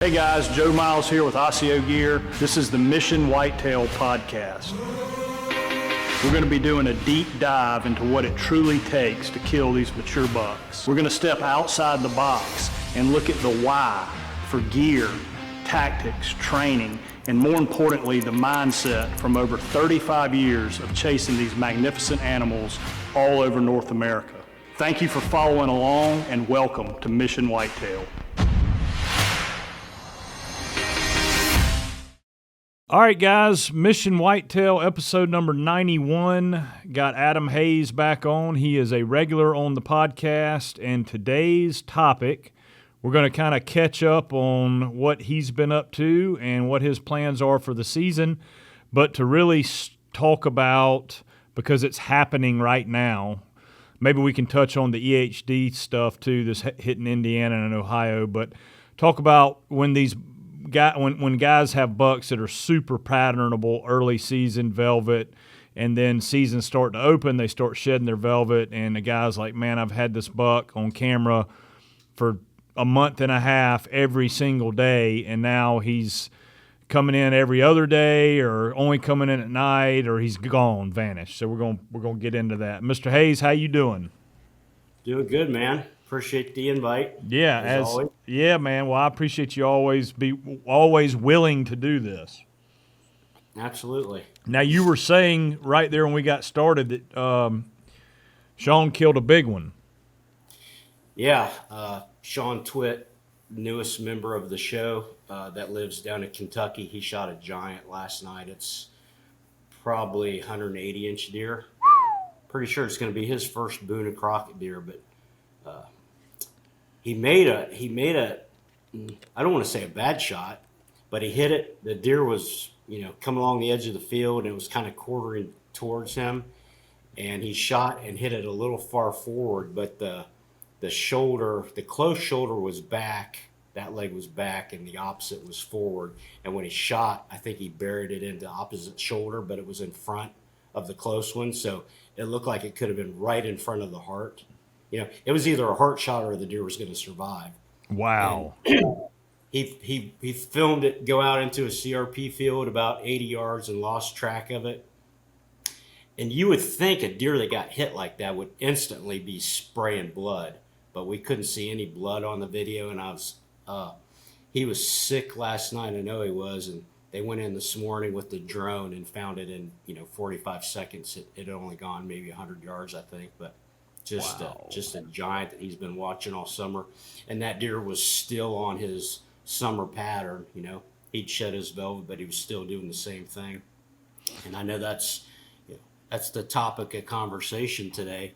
Hey guys, Joe Miles here with Osseo Gear. This is the Mission Whitetail podcast. We're going to be doing a deep dive into what it truly takes to kill these mature bucks. We're going to step outside the box and look at the why for gear, tactics, training, and more importantly, the mindset from over 35 years of chasing these magnificent animals all over North America. Thank you for following along and welcome to Mission Whitetail. All right, guys, Mission Whitetail, episode number 91. Got Adam Hayes back on. He is a regular on the podcast, and today's topic, we're going to kind of catch up on what he's been up to and what his plans are for the season, but to really talk about, because it's happening right now, maybe we can touch on the EHD stuff too, this hitting Indiana and Ohio, but talk about when these when guys have bucks that are super patternable early season velvet, and then seasons start to open, they start shedding their velvet, and the guy's like, man, I've had this buck on camera for a month and a half every single day, and now he's coming in every other day or only coming in at night, or he's gone, vanished. So we're going to get into that. Mr. Hayes, how you doing? Doing good, man. Appreciate the invite. Yeah, as always. Yeah, man. Well, I appreciate you always willing to do this. Absolutely. Now, you were saying right there when we got started that Sean killed a big one. Yeah, Sean Twitt, newest member of the show that lives down in Kentucky. He shot a giant last night. It's probably 180-inch deer. Pretty sure it's going to be his first Boone and Crockett deer, but he made a I don't want to say a bad shot, but he hit it. The deer was, coming along the edge of the field, and it was kind of quartering towards him, and he shot and hit it a little far forward, but the close shoulder was back, that leg was back, and the opposite was forward. And when he shot, I think he buried it into the opposite shoulder, but it was in front of the close one, so it looked like it could have been right in front of the heart. It was either a heart shot or the deer was going to survive. Wow. He filmed it go out into a CRP field about 80 yards and lost track of it. And you would think a deer that got hit like that would instantly be spraying blood, but we couldn't see any blood on the video. And he was sick last night. I know he was. And they went in this morning with the drone and found it in 45 seconds. It had only gone maybe 100 yards, I think, but just a giant that he's been watching all summer. And that deer was still on his summer pattern. He'd shed his velvet, but he was still doing the same thing. And I know that's the topic of conversation today.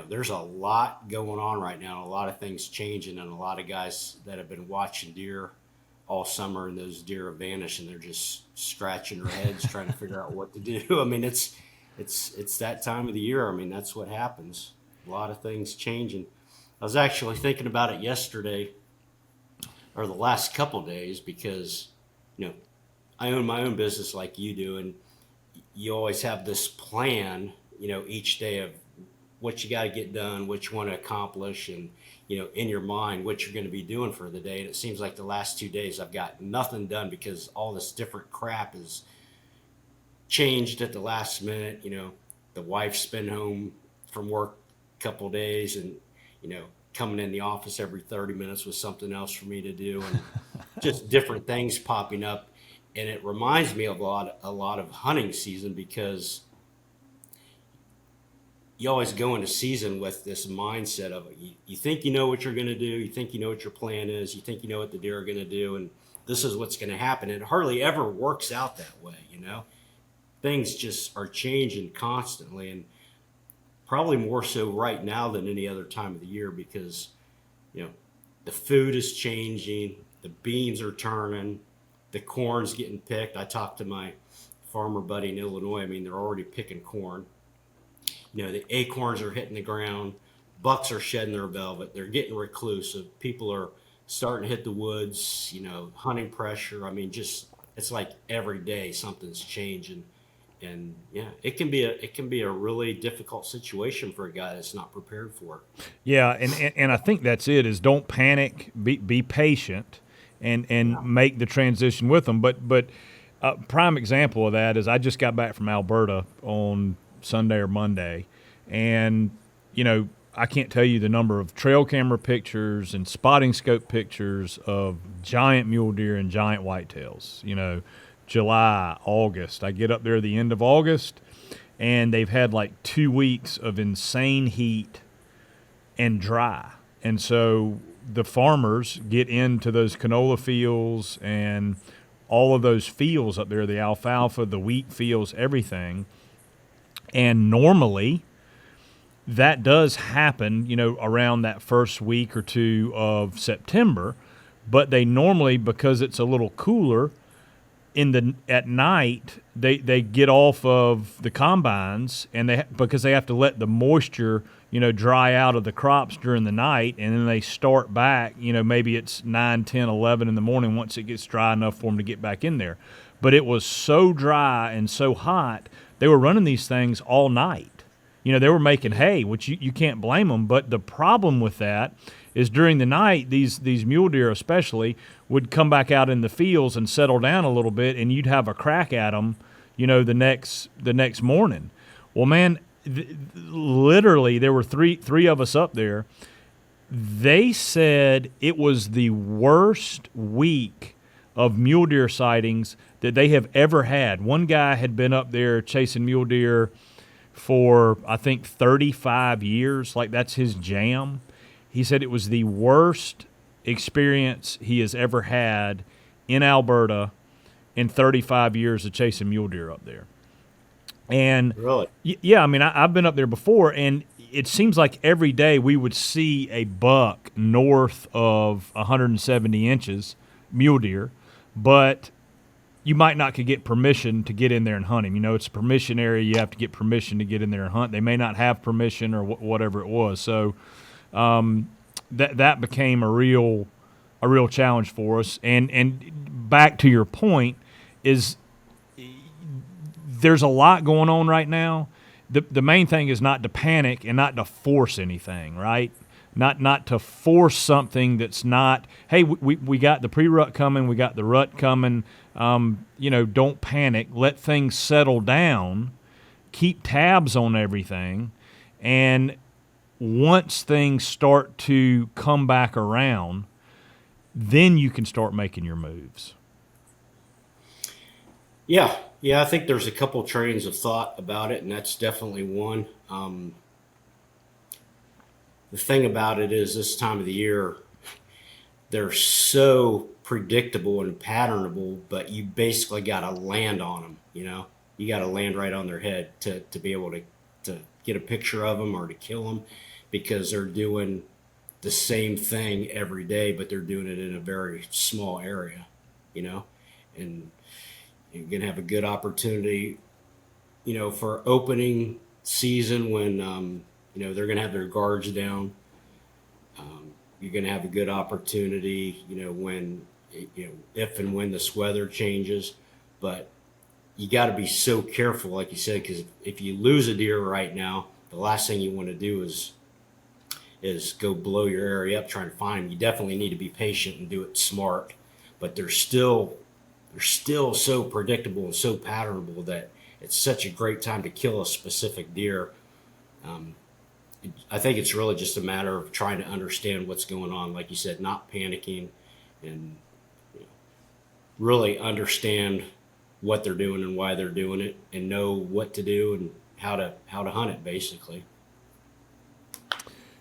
There's a lot going on right now, a lot of things changing, and a lot of guys that have been watching deer all summer, and those deer have vanished, and they're just scratching their heads trying to figure out what to do. I mean, it's that time of the year. I mean, that's what happens. A lot of things changing. I was actually thinking about it yesterday, or the last couple of days, because I own my own business like you do, and you always have this plan, each day of what you got to get done, what you want to accomplish, and in your mind what you're going to be doing for the day. And it seems like the last 2 days I've got nothing done because all this different crap is changed at the last minute. The wife's been home from work a couple of days, and coming in the office every 30 minutes with something else for me to do, and just different things popping up. And it reminds me of a lot of hunting season, because you always go into season with this mindset of you think you know what you're going to do, you think you know what your plan is, you think you know what the deer are going to do, and this is what's going to happen. It hardly ever works out that way. Things just are changing constantly, and probably more so right now than any other time of the year, because the food is changing, the beans are turning, the corn's getting picked. I talked to my farmer buddy in Illinois. I mean, they're already picking corn. The acorns are hitting the ground, bucks are shedding their velvet, they're getting reclusive, people are starting to hit the woods, hunting pressure. I mean, just it's like every day something's changing. And yeah, it can be a really difficult situation for a guy that's not prepared for it. Yeah, and I think that's it. Is don't panic, be patient, and make the transition with them. But prime example of that is I just got back from Alberta on Sunday or Monday, and I can't tell you the number of trail camera pictures and spotting scope pictures of giant mule deer and giant whitetails. July, August. I get up there at the end of August, and they've had like 2 weeks of insane heat and dry. And so the farmers get into those canola fields and all of those fields up there, the alfalfa, the wheat fields, everything. And normally that does happen, around that first week or two of September. But they normally, because it's a little cooler, at night they get off of the combines, and because they have to let the moisture dry out of the crops during the night, and then they start back, maybe it's 9, 10, 11 in the morning once it gets dry enough for them to get back in there. But it was so dry and so hot, they were running these things all night. They were making hay, which you can't blame them. But the problem with that is during the night, these mule deer especially would come back out in the fields and settle down a little bit, and you'd have a crack at them, the next morning. Well, man, literally there were three of us up there. They said it was the worst week of mule deer sightings that they have ever had. One guy had been up there chasing mule deer for, I think, 35 years. Like, that's his jam. He said it was the worst experience he has ever had in Alberta in 35 years of chasing mule deer up there. And really, yeah, I mean, I've been up there before, and it seems like every day we would see a buck north of 170 inches, mule deer, but you might not could get permission to get in there and hunt him. It's a permission area. You have to get permission to get in there and hunt. They may not have permission or whatever it was. So that became a real challenge for us. And back to your point is there's a lot going on right now. The main thing is not to panic and not to force anything, right? Not to force something that's not, hey, we got the pre-rut coming, we got the rut coming. Don't panic. Let things settle down. Keep tabs on everything. And once things start to come back around, then you can start making your moves. Yeah, I think there's a couple trains of thought about it, and that's definitely one. The thing about it is this time of the year, they're so predictable and patternable, but you basically got to land on them, You got to land right on their head to be able to get a picture of them or to kill them, because they're doing the same thing every day, but they're doing it in a very small area, and you're going to have a good opportunity, for opening season when, they're going to have their guards down. You're going to have a good opportunity, when, if and when this weather changes. But you got to be so careful, like you said, because if you lose a deer right now, the last thing you want to do is go blow your area up trying to find them. You definitely need to be patient and do it smart. But they're still so predictable and so patternable that it's such a great time to kill a specific deer. I think it's really just a matter of trying to understand what's going on. Like you said, not panicking, and really understand what they're doing and why they're doing it, and know what to do and how to hunt it, basically.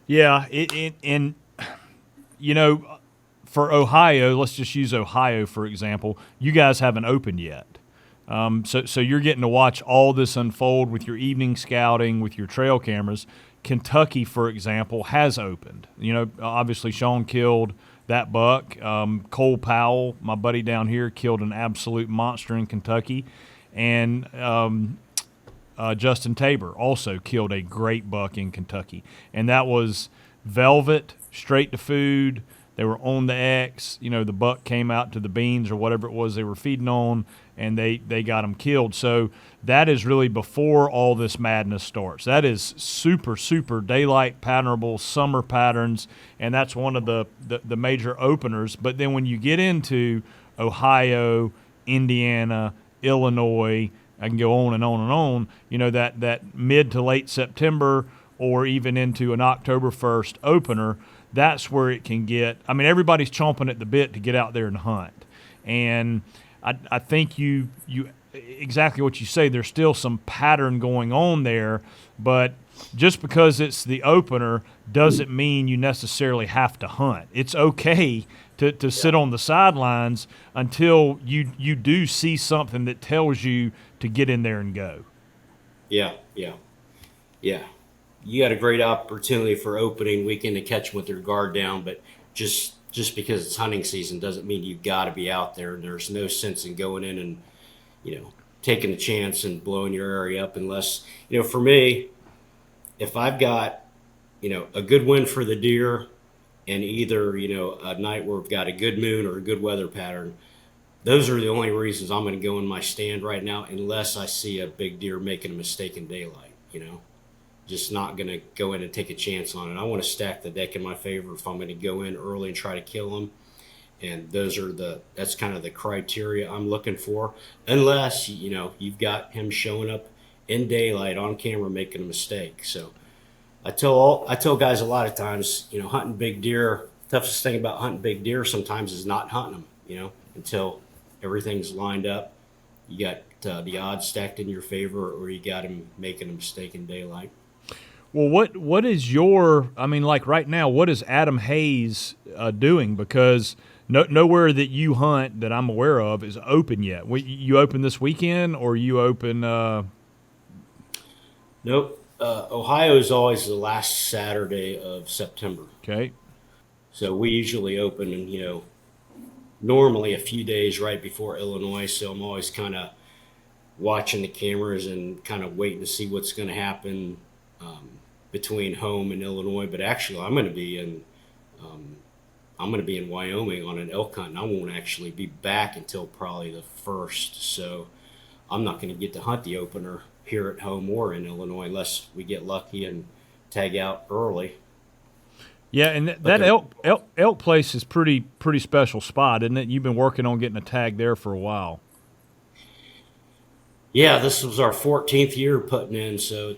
Yeah, for Ohio, let's just use Ohio for example. You guys haven't opened yet. So you're getting to watch all this unfold with your evening scouting, with your trail cameras. Kentucky, for example, has opened. Obviously Sean killed that buck. Cole Powell, my buddy down here, killed an absolute monster in Kentucky. And Justin Tabor also killed a great buck in Kentucky. And that was velvet, straight to food, They were on the X. You know, the buck came out to the beans or whatever it was they were feeding on, and they got them killed. So that is really before all this madness starts. That is super, super daylight patternable summer patterns, and that's one of the major openers. But then when you get into Ohio, Indiana, Illinois, I can go on and on and on, you know, that mid to late September or even into an October 1st opener, that's where it can get, I mean, everybody's chomping at the bit to get out there and hunt. And I think you exactly what you say, there's still some pattern going on there, but just because it's the opener doesn't mean you necessarily have to hunt. It's okay to sit on the sidelines until you do see something that tells you to get in there and go. Yeah. You got a great opportunity for opening weekend to catch them with their guard down, but just because it's hunting season doesn't mean you got to be out there. And there's no sense in going in and, you know, taking a chance and blowing your area up unless, you know, for me, if I've got, you know, a good wind for the deer and either, you know, a night where we've got a good moon or a good weather pattern, those are the only reasons I'm going to go in my stand right now, unless I see a big deer making a mistake in daylight, you know. Just not going to go in and take a chance on it. I want to stack the deck in my favor if I'm going to go in early and try to kill them. And that's kind of the criteria I'm looking for, unless, you know, you've got him showing up in daylight on camera making a mistake. So I tell guys a lot of times, you know, hunting big deer, toughest thing about hunting big deer sometimes is not hunting them, you know, until everything's lined up. You got the odds stacked in your favor, or you got him making a mistake in daylight. Well, what is your, I mean, like right now, what is Adam Hayes doing? Because nowhere that you hunt that I'm aware of is open yet. You open this weekend, or you open? Nope. Ohio is always the last Saturday of September. Okay. So we usually open, you know, normally a few days right before Illinois. So I'm always kind of watching the cameras and kind of waiting to see what's going to happen between home and Illinois. But actually, I'm going to be in Wyoming on an elk hunt, and I won't actually be back until probably the 1st. So I'm not going to get to hunt the opener here at home or in Illinois unless we get lucky and tag out early. Yeah, and that elk place is pretty special spot, isn't it? You've been working on getting a tag there for a while. Yeah, this was our 14th year putting in, so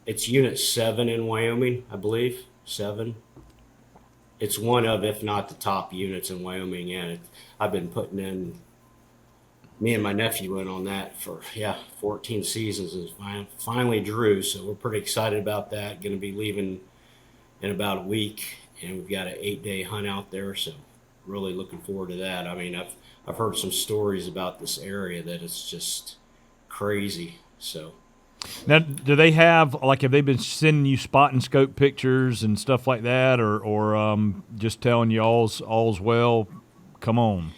it's Unit 7 in Wyoming, I believe. 7. It's one of, if not the top units in Wyoming, and I've been putting in. Me and my nephew went on that for 14 seasons and finally drew. So we're pretty excited about that. Going to be leaving in about a week, and we've got an 8-day hunt out there. So really looking forward to that. I mean, I've heard some stories about this area that it's just crazy. So now, do they have they been sending you spot and scope pictures and stuff like that, or just telling you all's well? Come on.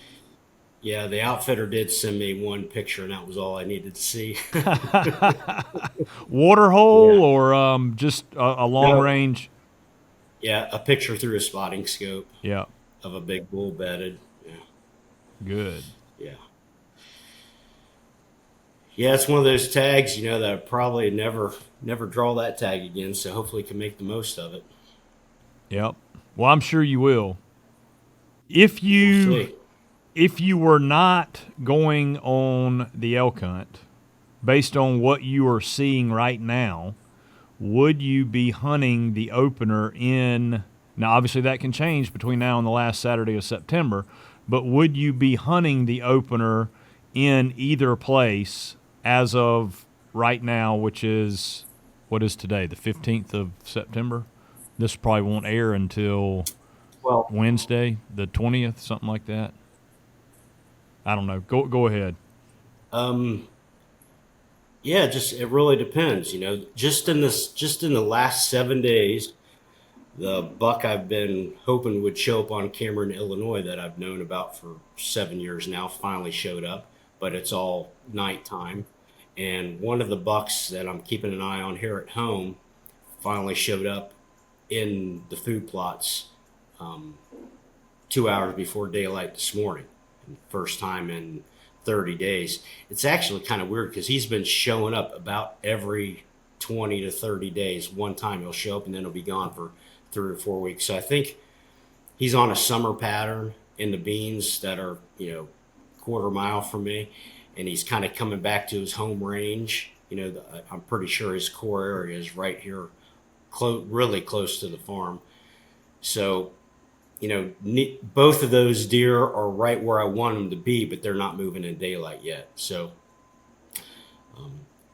Yeah, the outfitter did send me one picture, and that was all I needed to see. Water hole or just a long range? Yeah, a picture through a spotting scope. Yeah. Of a big bull bedded. Yeah. Good. Yeah. Yeah, it's one of those tags, you know, that I probably never draw that tag again, so hopefully can make the most of it. Yep. Well, I'm sure you will. If you were not going on the elk hunt, based on what you are seeing right now, would you be hunting the opener in, now obviously that can change between now and the last Saturday of September, but would you be hunting the opener in either place as of right now, which is, what is today, the 15th of September? This probably won't air until Wednesday, the 20th, something like that. I don't know. Go ahead. Yeah, it really depends. You know, just in the last 7 days, the buck I've been hoping would show up on camera in Illinois that I've known about for 7 years now finally showed up, but it's all nighttime. And one of the bucks that I'm keeping an eye on here at home finally showed up in the food plots 2 hours before daylight this morning. First time in 30 days. It's actually kind of weird because he's been showing up about every 20 to 30 days. One time he'll show up and then he'll be gone for 3 or 4 weeks. So I think he's on a summer pattern in the beans that are, quarter mile from me. And he's kind of coming back to his home range. I'm pretty sure his core area is right here, really close to the farm. So, both of those deer are right where I want them to be, but they're not moving in daylight yet. So,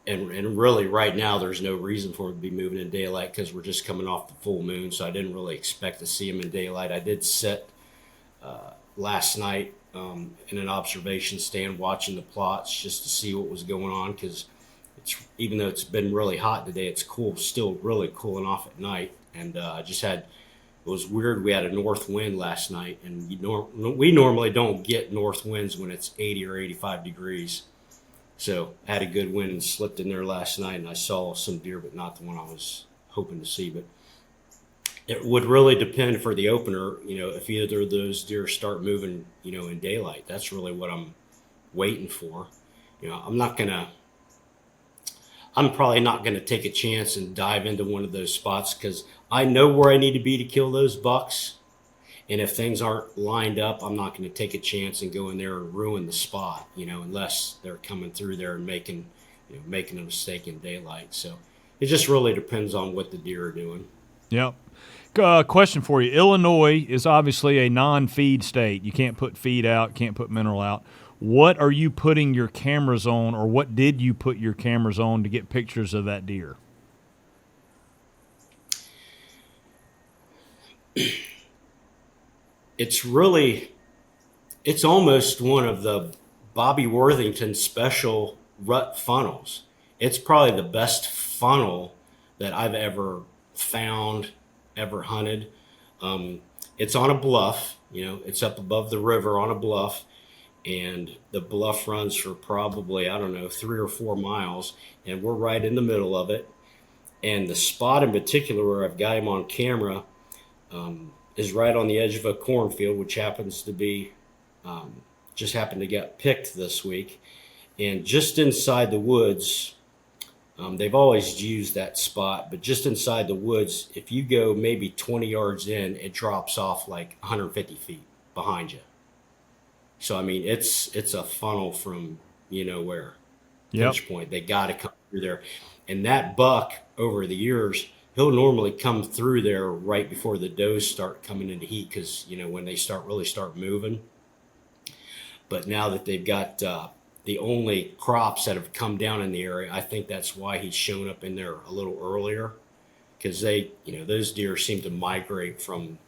and really right now there's no reason for them to be moving in daylight because we're just coming off the full moon. So I didn't really expect to see them in daylight. I did sit last night in an observation stand watching the plots just to see what was going on because even though it's been really hot today, it's still really cooling off at night. And I just had. It was weird. We had a north wind last night, and we normally don't get north winds when it's 80 or 85 degrees. So I had a good wind and slipped in there last night, and I saw some deer, but not the one I was hoping to see. But it would really depend for the opener, if either of those deer start moving, in daylight. That's really what I'm waiting for. I'm probably not going to take a chance and dive into one of those spots because I know where I need to be to kill those bucks. And if things aren't lined up, I'm not going to take a chance and go in there and ruin the spot, unless they're coming through there and making a mistake in daylight. So it just really depends on what the deer are doing. Yep. Question for you. Illinois is obviously a non-feed state. You can't put feed out, can't put mineral out. What are you putting your cameras on, or what did you put your cameras on to get pictures of that deer? It's almost one of the Bobby Worthington special rut funnels. It's probably the best funnel that I've ever found, ever hunted. It's on a bluff, it's up above the river on a bluff. And the bluff runs for probably, 3 or 4 miles. And we're right in the middle of it. And the spot in particular where I've got him on camera is right on the edge of a cornfield, which happens to be, just happened to get picked this week. And just inside the woods, they've always used that spot. But just inside the woods, if you go maybe 20 yards in, it drops off like 150 feet behind you. So, it's a funnel from where. Yep. Pinch point. They got to come through there. And that buck, over the years, he'll normally come through there right before the does start coming into heat because, when they really start moving. But now that they've got the only crops that have come down in the area, I think that's why he's shown up in there a little earlier because those deer seem to migrate from,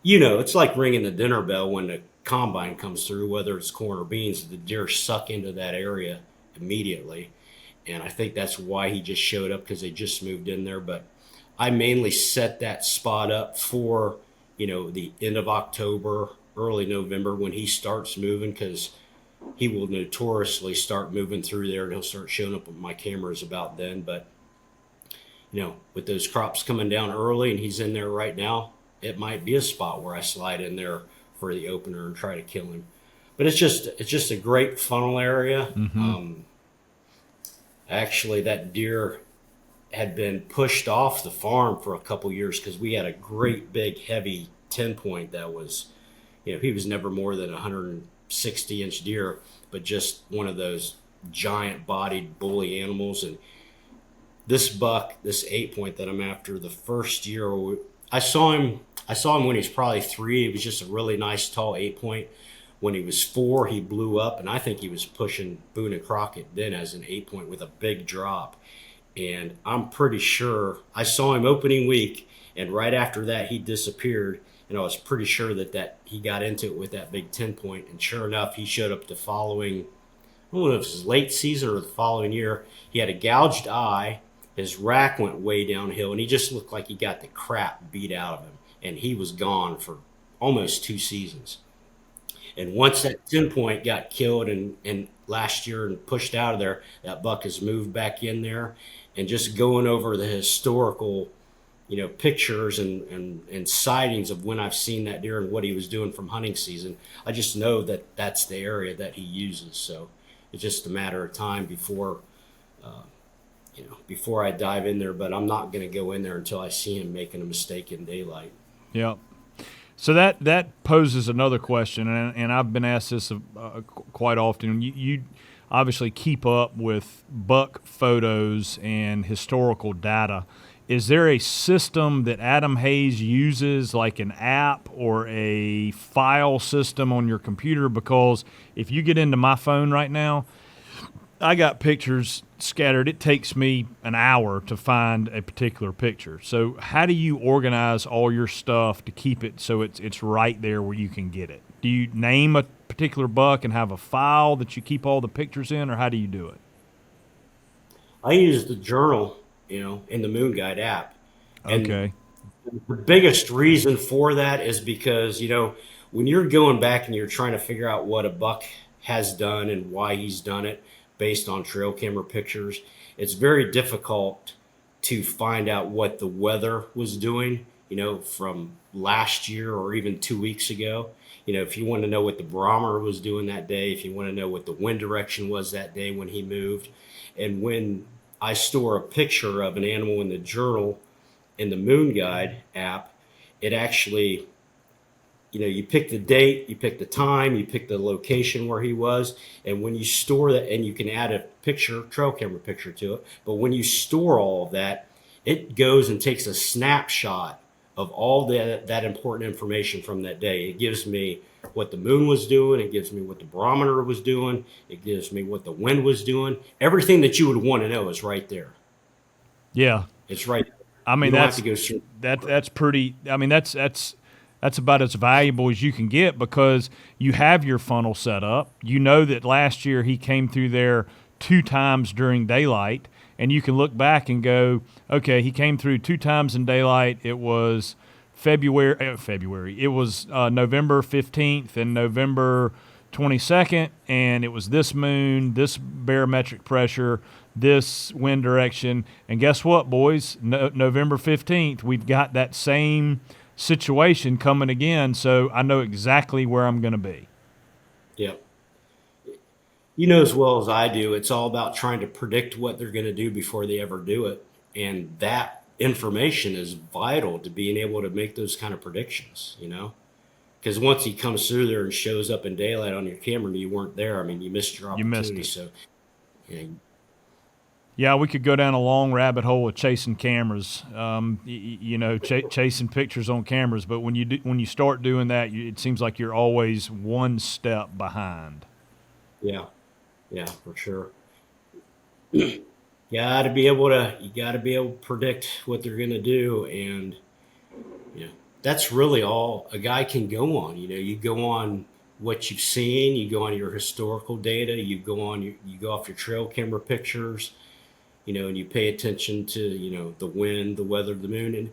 it's like ringing the dinner bell when the combine comes through, whether it's corn or beans, the deer suck into that area immediately. And I think that's why he just showed up because they just moved in there. But I mainly set that spot up for, the end of October, early November when he starts moving because he will notoriously start moving through there and he'll start showing up with my cameras about then. But, with those crops coming down early and he's in there right now, it might be a spot where I slide in there for the opener and try to kill him. But it's just a great funnel area. Mm-hmm. Actually, that deer had been pushed off the farm for a couple years because we had a great big heavy 10-point that was, he was never more than 160-inch deer, but just one of those giant bodied bully animals. And this buck, this 8-point that I'm after, the first year I saw him when he was probably 3. He was just a really nice tall 8-point. When he was 4, he blew up, and I think he was pushing Boone and Crockett then as an 8-point with a big drop. And I'm pretty sure I saw him opening week, and right after that he disappeared. And I was pretty sure that he got into it with that big 10-point. And sure enough, he showed up the following, I don't know if it was late season or the following year. He had a gouged eye. His rack went way downhill, and he just looked like he got the crap beat out of him. And he was gone for almost 2 seasons. And once that 10-point got killed and last year and pushed out of there, that buck has moved back in there. And just going over the historical, pictures and sightings of when I've seen that deer and what he was doing from hunting season. I just know that that's the area that he uses. So it's just a matter of time before I dive in there. But I'm not going to go in there until I see him making a mistake in daylight. Yep. So that poses another question, and I've been asked this quite often. You obviously keep up with buck photos and historical data. Is there a system that Adam Hayes uses, like an app or a file system on your computer? Because if you get into my phone right now, I got pictures scattered. It takes me an hour to find a particular picture. So how do you organize all your stuff to keep it so it's right there where you can get it? Do you name a particular buck and have a file that you keep all the pictures in, or how do you do it? I use the journal, in the Moon Guide app. And Okay. the biggest reason for that is because, when you're going back and you're trying to figure out what a buck has done and why he's done it based on trail camera pictures, it's very difficult to find out what the weather was doing, from last year or even 2 weeks ago. If you want to know what the barometer was doing that day, if you want to know what the wind direction was that day when he moved. And when I store a picture of an animal in the journal in the Moon Guide app, it actually, you pick the date, you pick the time, you pick the location where he was. And when you store that, and you can add a picture, trail camera picture to it. But when you store all of that, it goes and takes a snapshot of all that important information from that day. It gives me what the moon was doing. It gives me what the barometer was doing. It gives me what the wind was doing. Everything that you would want to know is right there. Yeah. It's right there. I mean, You don't have to go through. that's pretty. I mean, that's about as valuable as you can get, because you have your funnel set up. You know that last year he came through there 2 times during daylight, and you can look back and go, okay, he came through 2 times in daylight. It was February. It was November 15th and November 22nd, and it was this moon, this barometric pressure, this wind direction. And guess what, boys? November 15th, we've got that same situation coming again, so I know exactly where I'm going to be. Yep. You know as well as I do, it's all about trying to predict what they're going to do before they ever do it. And that information is vital to being able to make those kind of predictions, Because once he comes through there and shows up in daylight on your camera and you weren't there, I mean, you missed your opportunity. You missed it. So, Yeah, we could go down a long rabbit hole of chasing cameras, chasing pictures on cameras. But when you start doing that, it seems like you're always one step behind. yeah, for sure. You got to be able to predict what they're going to do, and that's really all a guy can go on. You go on what you've seen, you go on your historical data, you go off your trail camera pictures, and you pay attention to the wind, the weather, the moon. And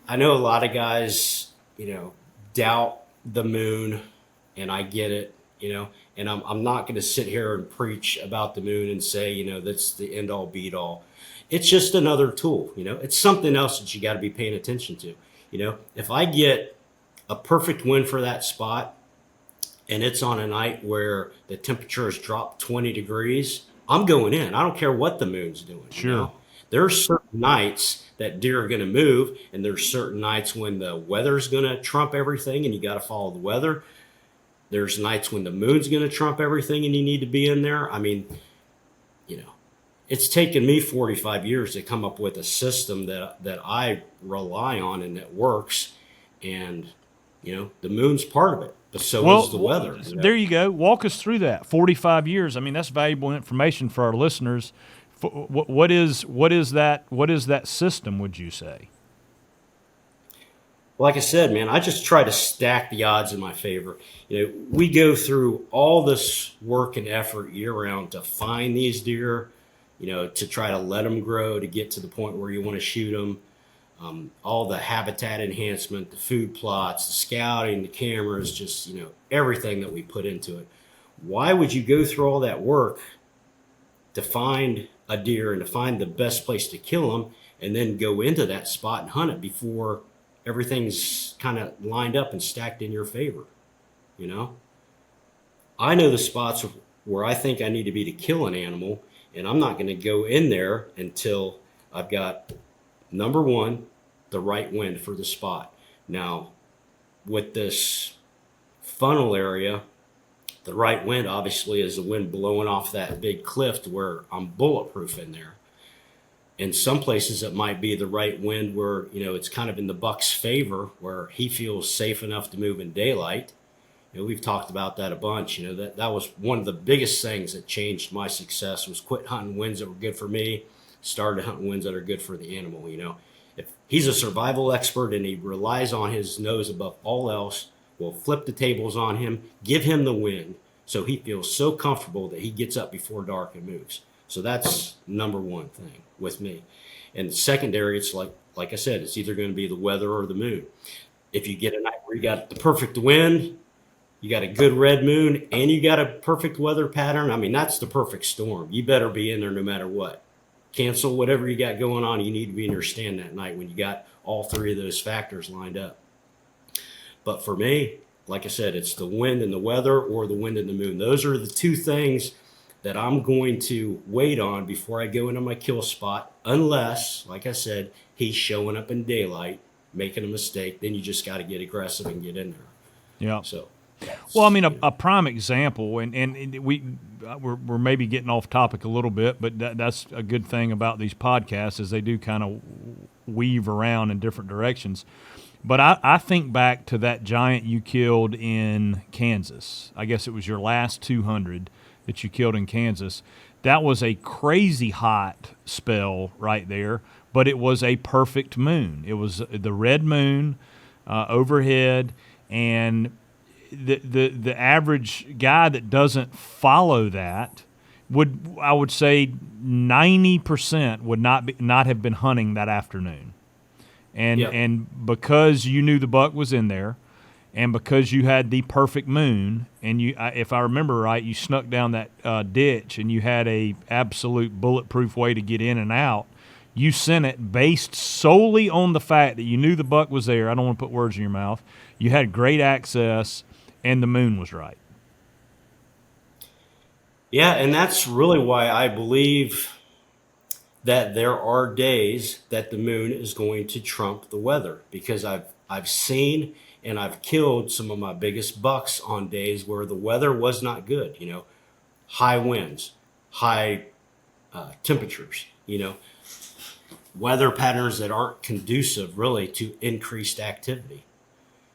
I know a lot of guys doubt the moon, and I get it. And I'm not going to sit here and preach about the moon and say, that's the end all beat all. It's just another tool, it's something else that you got to be paying attention to. If I get a perfect wind for that spot and it's on a night where the temperature has dropped 20 degrees, I'm going in. I don't care what the moon's doing. Sure. There are certain nights that deer are going to move, and there's certain nights when the weather's going to trump everything and you got to follow the weather. There's nights when the moon's going to trump everything and you need to be in there. I mean, it's taken me 45 years to come up with a system that I rely on and that works. And, the moon's part of it, but so is the weather. There you go. Walk us through that. 45 years. I mean, that's valuable information for our listeners. What is that system, would you say? Like I said, man, I just try to stack the odds in my favor. We go through all this work and effort year round to find these deer, to try to let them grow, to get to the point where you want to shoot them. All the habitat enhancement, the food plots, the scouting, the cameras, just, everything that we put into it. Why would you go through all that work to find a deer and to find the best place to kill them, and then go into that spot and hunt it before everything's kind of lined up and stacked in your favor. You know, I know the spots where I think I need to be to kill an animal, and I'm not going to go in there until I've got, number one, the right wind for the spot. Now, with this funnel area, the right wind obviously is the wind blowing off that big cliff to where I'm bulletproof in there. In some places, it might be the right wind where, it's kind of in the buck's favor, where he feels safe enough to move in daylight. We've talked about that a bunch. That was one of the biggest things that changed my success, was quit hunting winds that were good for me, started hunting winds that are good for the animal. If he's a survival expert and he relies on his nose above all else, we'll flip the tables on him, give him the wind so he feels so comfortable that he gets up before dark and moves. So that's number one thing with me. And the secondary, it's like I said, it's either going to be the weather or the moon. If you get a night where you got the perfect wind, you got a good red moon, and you got a perfect weather pattern, I mean, that's the perfect storm. You better be in there no matter what. Cancel whatever you got going on. You need to be in your stand that night when you got all three of those factors lined up. But for me, like I said, it's the wind and the weather, or the wind and the moon. Those are the two things that I'm going to wait on before I go into my kill spot, unless, like I said, he's showing up in daylight, making a mistake. Then you just got to get aggressive and get in there. Yeah. So, well, I mean, a prime example, and we're maybe getting off topic a little bit, but that's a good thing about these podcasts, is they do kind of weave around in different directions. But I think back to that giant you killed in Kansas. I guess it was your last 200 that you killed in Kansas. That was a crazy hot spell right there, but it was a perfect moon. It was the red moon overhead, and the average guy that doesn't follow that I would say 90% would not have been hunting that afternoon. And because you knew the buck was in there, and because you had the perfect moon, and if I remember right, you snuck down that ditch, and you had a absolute bulletproof way to get in and out, you sent it based solely on the fact that you knew the buck was there. I don't want to put words in your mouth. You had great access, and the moon was right. Yeah, and that's really why I believe that there are days that the moon is going to trump the weather, because I've seen and I've killed some of my biggest bucks on days where the weather was not good. High winds, high temperatures. Weather patterns that aren't conducive really to increased activity.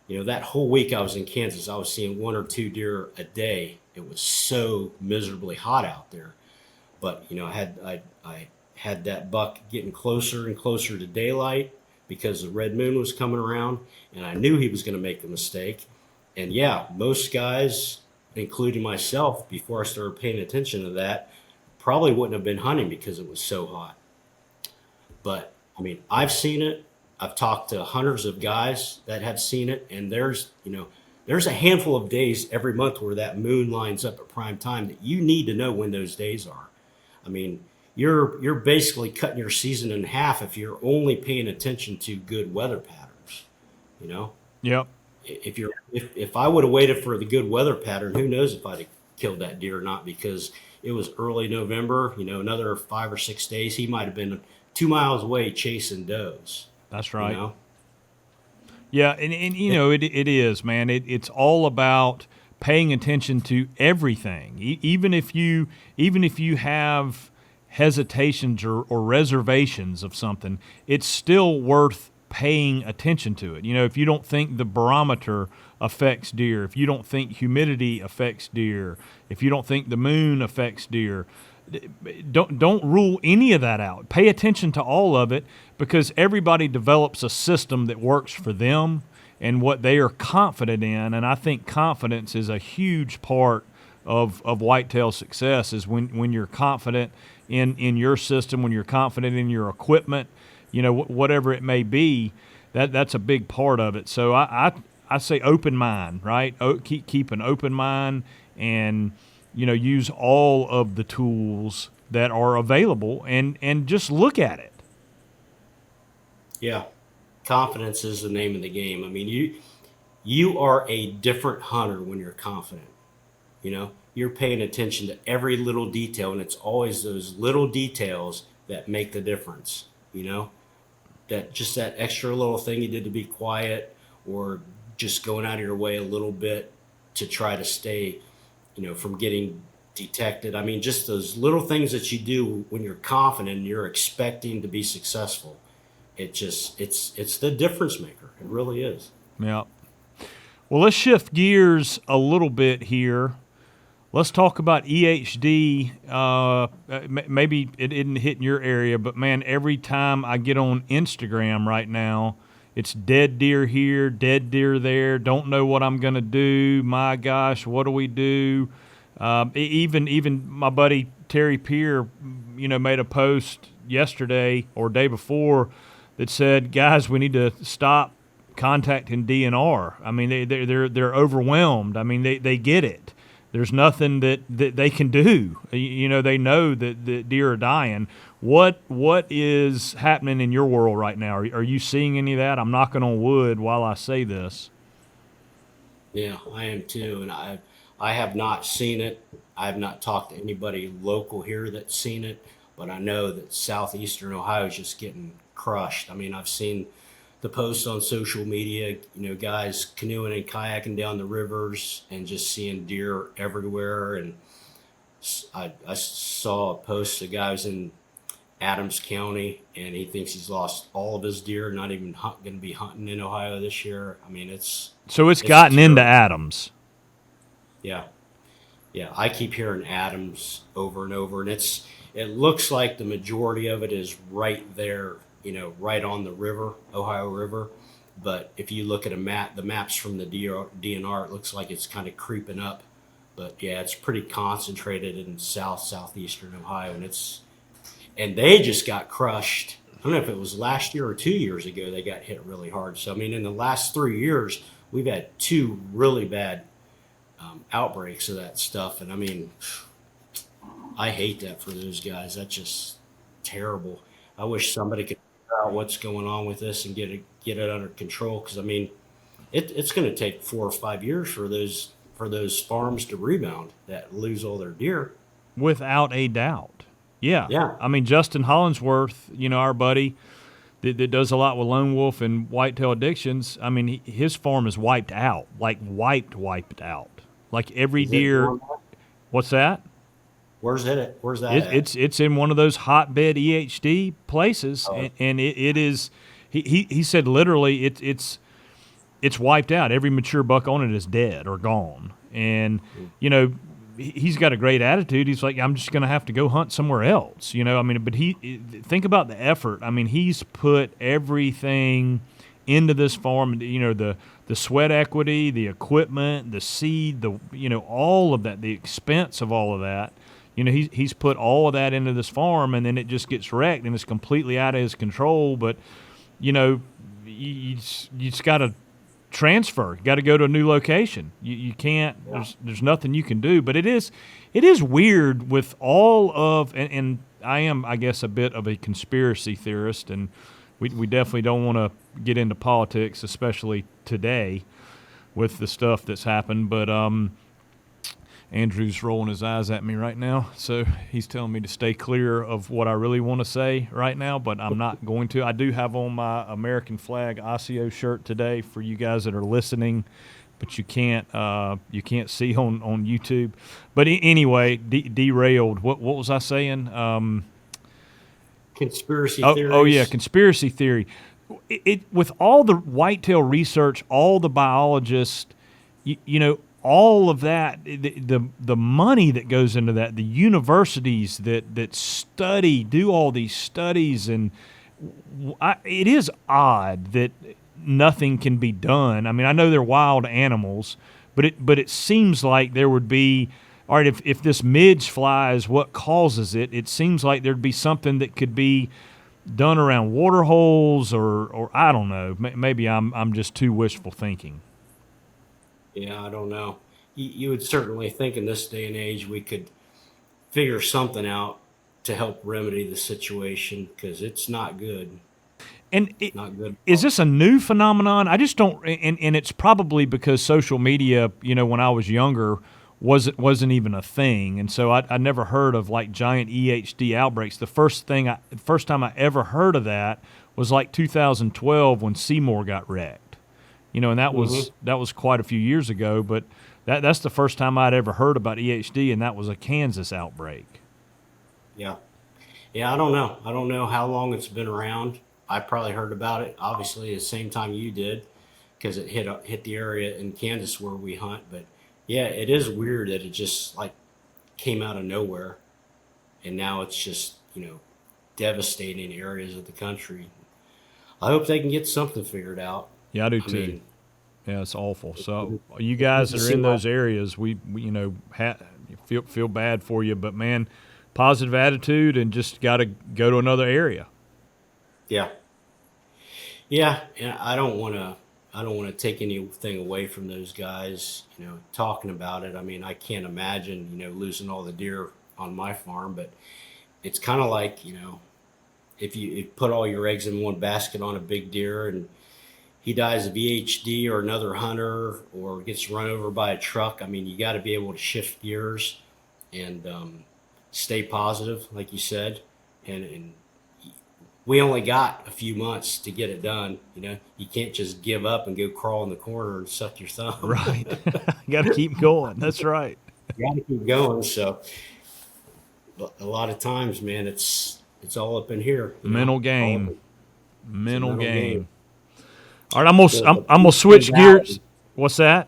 That whole week I was in Kansas, I was seeing 1 or 2 deer a day. It was so miserably hot out there, but I had that buck getting closer and closer to daylight because the red moon was coming around, and I knew he was going to make a mistake. And yeah, most guys, including myself, before I started paying attention to that, probably wouldn't have been hunting because it was so hot. But I mean, I've seen it. I've talked to hundreds of guys that have seen it, and there's a handful of days every month where that moon lines up at prime time that you need to know when those days are. I mean, you're basically cutting your season in half if you're only paying attention to good weather patterns. Yep. If I would have waited for the good weather pattern, who knows if I'd have killed that deer or not, because it was early November. Another 5 or 6 days, he might have been 2 miles away chasing does. That's right. Yeah, and it is, man. It's all about paying attention to everything. Even if you have hesitations or reservations of something, it's still worth paying attention to it. If you don't think the barometer affects deer, if you don't think humidity affects deer, if you don't think the moon affects deer, don't rule any of that out. Pay attention to all of it, because everybody develops a system that works for them and what they are confident in. And I think confidence is a huge part of whitetail success, is when you're confident in your system, when you're confident in your equipment, whatever it may be, that's a big part of it. So I say open mind, right? Keep an open mind, and use all of the tools that are available, and just look at it. Yeah. Confidence is the name of the game. I mean, you are a different hunter when you're confident. You're paying attention to every little detail, and it's always those little details that make the difference. You know, that just that extra little thing you did to be quiet, or just going out of your way a little bit to try to stay, from getting detected. I mean, just those little things that you do when you're confident and you're expecting to be successful. It's the difference maker. It really is. Yeah. Well, let's shift gears a little bit here. Let's talk about EHD. Maybe it didn't hit in your area, but man, every time I get on Instagram right now, it's dead deer here, dead deer there. Don't know what I'm gonna do. My gosh, what do we do? Even my buddy Terry Peer, made a post yesterday or day before that said, "Guys, we need to stop contacting DNR. I mean, they're overwhelmed. I mean, they get it. There's nothing that they can do. They know that deer are dying. What is happening in your world right now? Are you seeing any of that? I'm knocking on wood while I say this. Yeah, I am too, and I have not seen it. I have not talked to anybody local here that's seen it, but I know that southeastern Ohio is just getting crushed. I mean, I've seen the posts on social media, guys canoeing and kayaking down the rivers and just seeing deer everywhere. And I saw a post, a guy was in Adams County, and he thinks he's lost all of his deer, not even going to be hunting in Ohio this year. I mean, So it's it's gotten into terrible. Adams. Yeah. Yeah, I keep hearing Adams over and over, and it looks like the majority of it is right there, right on the river, Ohio River. But if you look at a map, the maps from the DNR, it looks like it's kind of creeping up. But yeah, it's pretty concentrated in southeastern Ohio, and they just got crushed. I don't know if it was last year or 2 years ago they got hit really hard. So I mean, in the last 3 years, we've had two really bad outbreaks of that stuff. And I mean, I hate that for those guys. That's just terrible. I wish somebody could figure out what's going on with this and get it under control. Because I mean, it's going to take 4 or 5 years for those farms to rebound that lose all their deer. Without a doubt. Yeah. Yeah, I mean, Justin Hollinsworth, our buddy that does a lot with lone wolf and whitetail addictions, I mean, his farm is wiped out, like wiped out. Like every is it deer. doing that? What's that? Where's that It, at? it's in one of those hotbed EHD places, Oh, and it is. He said literally it's wiped out. Every mature buck on it is dead or gone, and you know he's got a great attitude. He's like, I'm just going to have to go hunt somewhere else. I mean, but think about the effort. I mean, he's put everything into this farm. The sweat equity, the equipment, the seed, all of that, the expense of all of that. He's put all of that into this farm, and then it just gets wrecked, and it's completely out of his control. But you just got to transfer. You got to go to a new location. You can't. yeah. There's nothing you can do. But it is weird with all of and I am, I guess, a bit of a conspiracy theorist, and we definitely don't want to get into politics, especially today with the stuff that's happened. But Andrew's rolling his eyes at me right now, so he's telling me to stay clear of what I really want to say right now, but I'm not going to. I do have on my American flag Osseo shirt today for you guys that are listening, but you can't see on YouTube. But anyway, derailed. What was I saying? Conspiracy Oh yeah, theories. conspiracy theory. It with all the whitetail research, all the biologists, all of that, the money that goes into that, the universities that do all these studies, and it is odd that nothing can be done. I mean, I know they're wild animals, but it seems like there would be. All right, if this midge fly is what causes it, it seems like there'd be something that could be done around water holes, or I don't know. Maybe I'm just too wishful thinking. Yeah, I don't know. You would certainly think in this day and age we could figure something out to help remedy the situation because it's not good. And Not good. is this a new phenomenon? I just don't, and it's probably because social media, when I was younger, wasn't even a thing, and so I never heard of like giant EHD outbreaks. The first time I ever heard of that was like 2012 when Seymour got wrecked, and that was quite a few years ago. But that's the first time I'd ever heard about EHD, and that was a Kansas outbreak. Yeah. Yeah, I don't know. I don't know how long it's been around. I probably heard about it, obviously, the same time you did, because it hit the area in Kansas where we hunt. But yeah, it is weird that it just like came out of nowhere, and now it's just devastating areas of the country. I hope they can get something figured out. Yeah, I do I too. mean, Yeah, it's awful. So you guys that are in those areas, we feel bad for you, but man, positive attitude and just got to go to another area. yeah, yeah, and I don't want to take anything away from those guys. Talking about it. I mean, I can't imagine losing all the deer on my farm, but it's kind of like if you put all your eggs in one basket on a big deer and he dies of EHD or another hunter or gets run over by a truck. I mean, you got to be able to shift gears and stay positive, like you said, and we only got a few months to get it done. You can't just give up and go crawl in the corner and suck your thumb. Right. You got to keep going. That's right. You got to keep going. So a lot of times, man, it's all up in here. Mental game. Mental game. game. All right, I'm gonna switch gears. What's that?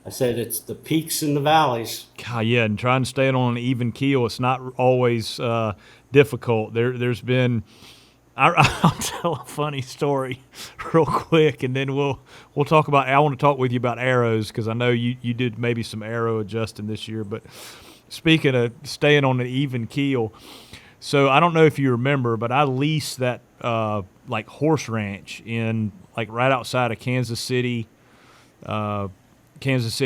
I said it's the peaks and the valleys. God, yeah, and trying to stay on an even keel, it's not always difficult. There's been. I'll tell a funny story real quick, and then we'll talk about. I want to talk with you about arrows because I know you did maybe some arrow adjusting this year. But speaking of staying on an even keel, so I don't know if you remember, but I leased that like horse ranch in like right outside of Kansas City,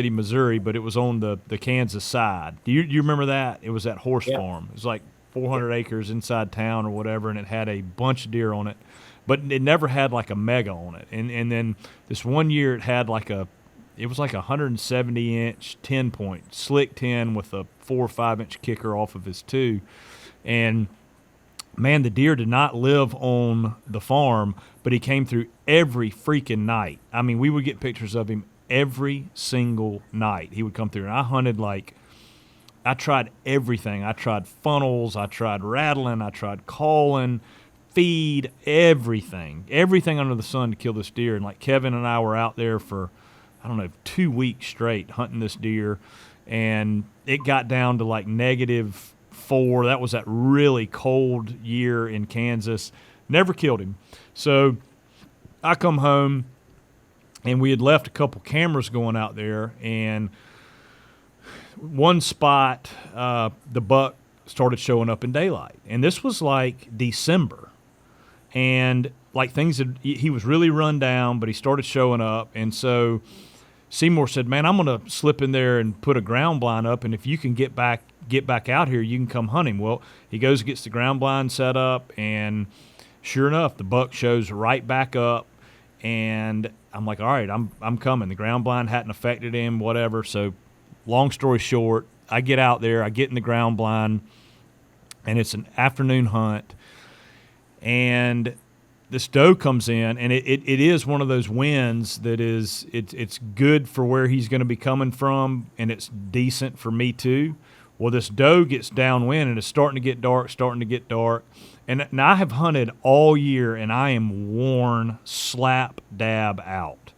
Missouri, but it was on the Kansas side. Do you remember that? It was that horse farm. It was like 400 acres inside town or whatever, and it had a bunch of deer on it, but it never had like a mega on it. And then this one year it had it was like a 170-inch 10-point slick 10 with a 4 or 5-inch kicker off of his 2. And man, the deer did not live on the farm, but he came through every freaking night. I mean, we would get pictures of him every single night. He would come through, and I hunted I tried everything. I tried funnels, I tried rattling, I tried calling, feed, everything under the sun to kill this deer. And like Kevin and I were out there for, I don't know, 2 weeks straight hunting this deer, and it got down to like -4. That was that really cold year in Kansas. Never killed him. So I come home, and we had left a couple cameras going out there, and one spot, the buck started showing up in daylight. And this was like December. And like he was really run down, but he started showing up. And so Seymour said, man, I'm going to slip in there and put a ground blind up. And if you can get back out here, you can come hunt him. Well, he goes and gets the ground blind set up. And sure enough, the buck shows right back up. And I'm like, all right, I'm coming. The ground blind hadn't affected him, whatever. So long story short, I get out there, I get in the ground blind, and it's an afternoon hunt, and this doe comes in, and it is one of those winds that it's good for where he's going to be coming from, and it's decent for me too. Well, this doe gets downwind, and it's starting to get dark, and I have hunted all year, and I am worn slap dab out.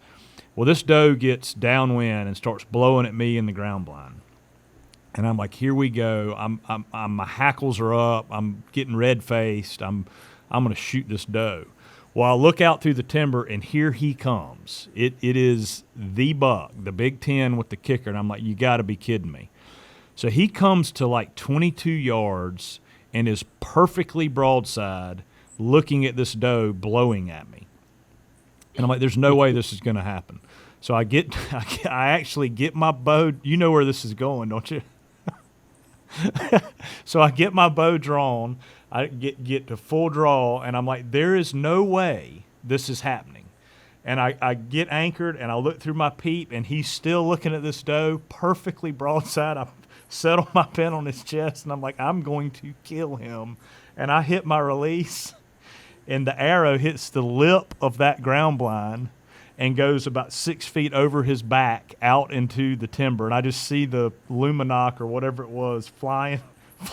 Well, this doe gets downwind and starts blowing at me in the ground blind. And I'm like, here we go. My hackles are up. I'm getting red-faced. I'm going to shoot this doe. Well, I look out through the timber, and here he comes. It is the buck, the Big 10 with the kicker. And I'm like, you got to be kidding me. So he comes to like 22 yards and is perfectly broadside looking at this doe blowing at me. And I'm like, there's no way this is going to happen. So I actually get my bow. You know where this is going, don't you? So I get my bow drawn. I get to full draw, and I'm like, there is no way this is happening. And I get anchored, and I look through my peep, and he's still looking at this doe, perfectly broadside. I settle my pin on his chest, and I'm like, I'm going to kill him. And I hit my release, and the arrow hits the lip of that ground blind and goes about 6 feet over his back out into the timber. And I just see the luminoc or whatever it was flying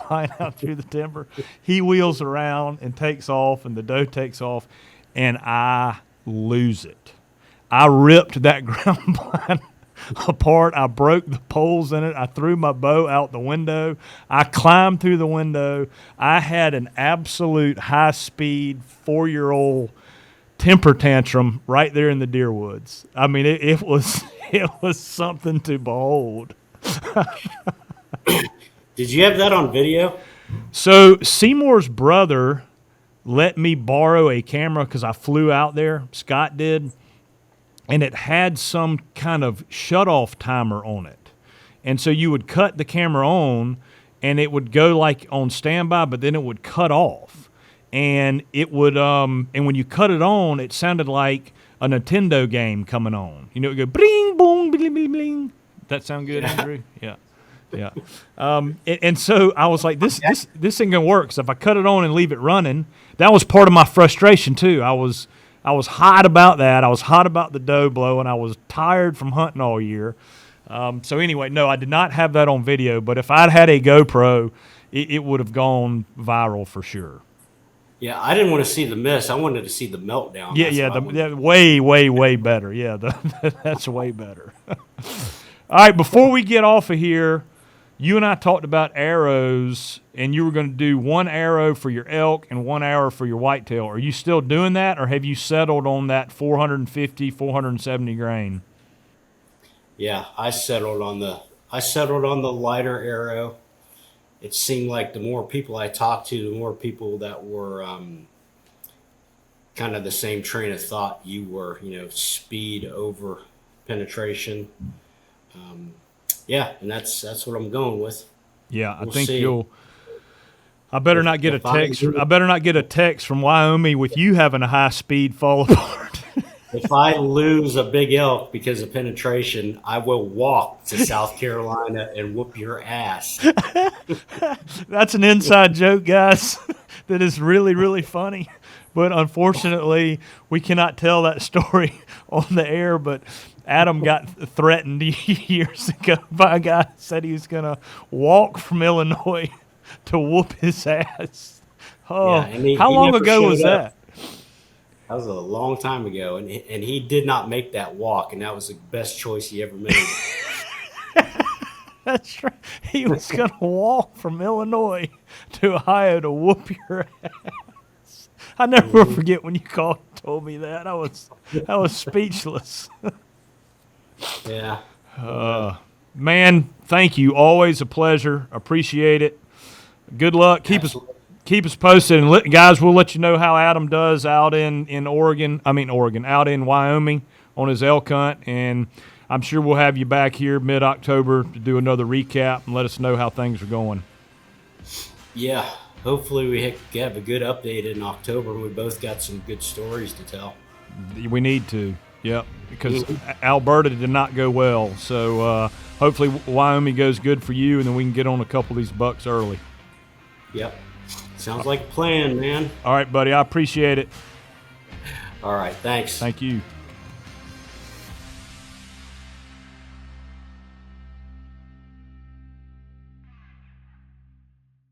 out through the timber. He wheels around and takes off, and the doe takes off, and I lose it. I ripped that ground blind apart. I broke the poles in it. I threw my bow out the window. I climbed through the window. I had an absolute high-speed 4-year-old temper tantrum right there in the deer woods. I mean, it was something to behold. Did you have that on video? So Seymour's brother let me borrow a camera because I flew out there. Scott did. And it had some kind of shut-off timer on it. And so you would cut the camera on, and it would go like on standby, but then it would cut off. And it would, and when you cut it on, it sounded like a Nintendo game coming on. You know, it would go bling, boom, bling, bling, bling. That sound good, Andrew? Yeah. Yeah. And so I was like, this ain't gonna work. So if I cut it on and leave it running, that was part of my frustration too. I was hot about that. I was hot about the doe blow, and I was tired from hunting all year. So anyway, no, I did not have that on video. But if I'd had a GoPro, it would have gone viral for sure. Yeah, I didn't want to see the miss. I wanted to see the meltdown. Yeah, way better. Yeah, that's way better. All right, before we get off of here, you and I talked about arrows, and you were going to do one arrow for your elk and one arrow for your whitetail. Are you still doing that, or have you settled on that 450, 470 grain? Yeah, I settled on the lighter arrow. It seemed like the more people I talked to, the more people that were kind of the same train of thought you were, speed over penetration. Yeah, and that's what I'm going with. Yeah, I think see. I better not get a text. I better not get a text from Wyoming with you having a high speed fall apart. If I lose a big elk because of penetration, I will walk to South Carolina and whoop your ass. That's an inside joke, guys. That is really, really funny. But unfortunately, we cannot tell that story on the air. But Adam got threatened years ago by a guy who said he was going to walk from Illinois to whoop his ass. Oh, yeah, how long ago was that? That was a long time ago, and he did not make that walk, and that was the best choice he ever made. That's right. He was going to walk from Illinois to Ohio to whoop your ass. I never forget when you told me that. I was speechless. Yeah. Man, thank you. Always a pleasure. Appreciate it. Good luck. Keep us posted, and guys, we'll let you know how Adam does out in Oregon. Out in Wyoming on his elk hunt, and I'm sure we'll have you back here mid-October to do another recap and let us know how things are going. Yeah, hopefully we have a good update in October. We both got some good stories to tell. We need to, yep, because Alberta did not go well. So hopefully Wyoming goes good for you, and then we can get on a couple of these bucks early. Yep. Sounds like a plan, man. All right, buddy. I appreciate it. All right. Thanks. Thank you.